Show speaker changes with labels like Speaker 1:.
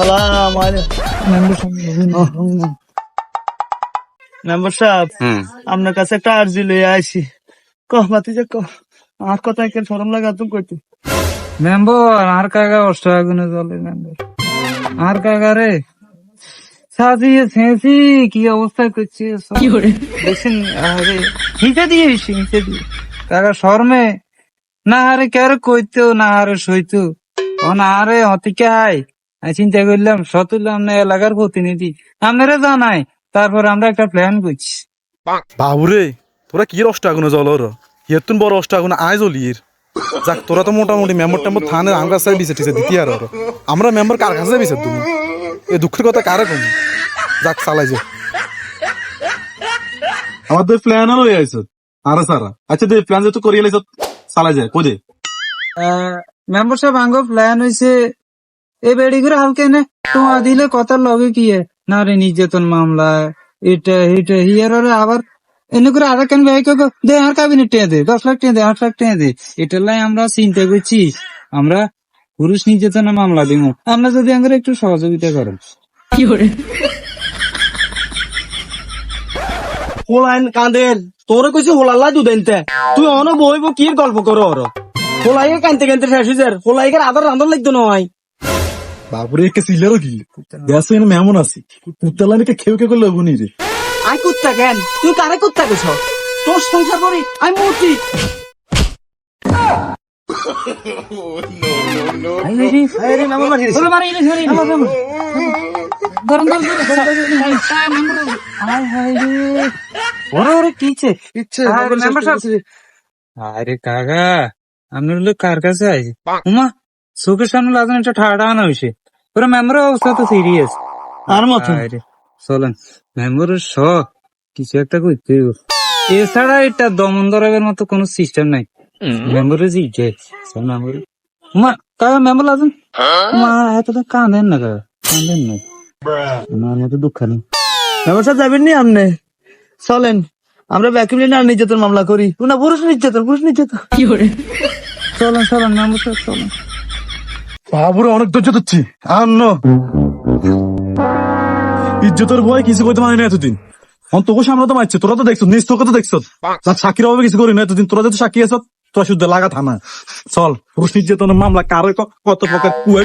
Speaker 1: সালাম মেম্বার সাহেব, আপনার কাছে একটা আর্জি লইয়া আইছি। কহ ভাতিজা কহ, আমার কথা কেন শরম লাগে তুমি কইতে?
Speaker 2: মেম্বার আর কাকা অষ্ট আগুনে জ্বলে মেম্বার আর কাকা রে সাজিয়ে ছেঁচি কি অবস্থা করছি দেখছেন। আরে হিসে দিয়ে কাকা শর্মে না হারে কারে কইতো না হারে সইতো ও না হারে হতিকে আমি চিন্তা করলাম সতুল আমরা এলাকার প্রতিনিধি আপনারা জানাই, তারপর আমরা একটা প্ল্যান করছি।
Speaker 3: বাবুরে তোরা কি অষ্ট আগুনে জ্বলর ইয়তুন বড় অষ্ট আগুনে আয় জ্বলির যাক। তোরা তো মোটামুটি মেম্বার টেম্বর থানে আমার কাছে দিছে টিছে দিতি আর আমরা মেম্বার কার কাছে দিছে তুমি এই দুঃখের কথা কারে কম যাক চালাই যে আমাদের প্ল্যান হয়ে আইছো আরে সারা আচ্ছা দে প্ল্যান যেহেতু করিয়ে লাইছ চালাই যায় কোজে
Speaker 2: মেম্বার সাহেব আঙ্গ প্ল্যান হয়েছে এই বেড়ি করে হালকে নে তোমার দিলে কথার লগে কি নারী নির্যাতন মামলা এটা এটা হিয়ার আবার এনে করে আর কেন ভাই দে আর কাবিনেট টেনে দে 10 লাখ টেনে দে 8 লাখ টেনে দে এটার লাই আমরা চিন্তা করছি আমরা পুরুষ নির্যাতনের মামলা দিব আমরা যদি আঙ্গুর একটু সহযোগিতা করেন। কি করে
Speaker 1: হোলাইন কাঁদের তোরে কইছি হোলাল্লা দুদেনতে তুই অনেক বইব কি গল্প করো ওর হোলাইকে কানতে কানতে শেষ হয়ে যায়। হোলাইকের আদার রান্ধন লাগতো নয়
Speaker 3: বাবুরে একে সিলেরও কি দেশে এনে মেমন আছি কুত্তালানিকে খেউ কে করলে গুনি রে
Speaker 1: আই কুত্তা কেন তুই কারে কুত্তা কইছ? তোর সংসার করি আমি মূর্তি
Speaker 2: আরে কাকা আমি হলো কার কাছে আইছি উমা চোখের সামনে লাগানো একটা ঠাড়া আনা হয়েছে ওরা মেম্বারের অবস্থা তো সিরিয়াস
Speaker 1: আর মতন
Speaker 2: চলেন মেম্বারের শখ কিছু একটা করতে হইব। এছাড়া এটা দমন ধরাবের মতো কোন সিস্টেম নাই। মেম্বারের জি মেম্বার উমা কাকা মেম্বার লাগুন উমা এতটা কাঁদেন না কাকা কাঁদেন না আমার মতো দুঃখ নেই।
Speaker 1: ব্যবসা যাবেন নি আপনি চলেন আমরা ব্যাকুলি না নির্যাতন মামলা করি না পুরুষ নির্যাতন কি করে
Speaker 2: চলেন চলেন মেম্বার সাহেব চলেন।
Speaker 3: বাবুরে অনেক ধৈর্য দিচ্ছি আর ন ইজ্জতের ভয় কিছু করতে মানে না এতদিন তোকে সামনে তো মারছে তোরা তো দেখছো নিজ তোকে তো দেখছো সাক্ষীর অভাবে কিছু করি না এতদিন তোরা যেহেতু সাক্ষী আছো তোরা শুদ্ধ লাগা থানা চল পুরুষ নির্যাতনের মামলা কারে কত প্রকার কুয়ে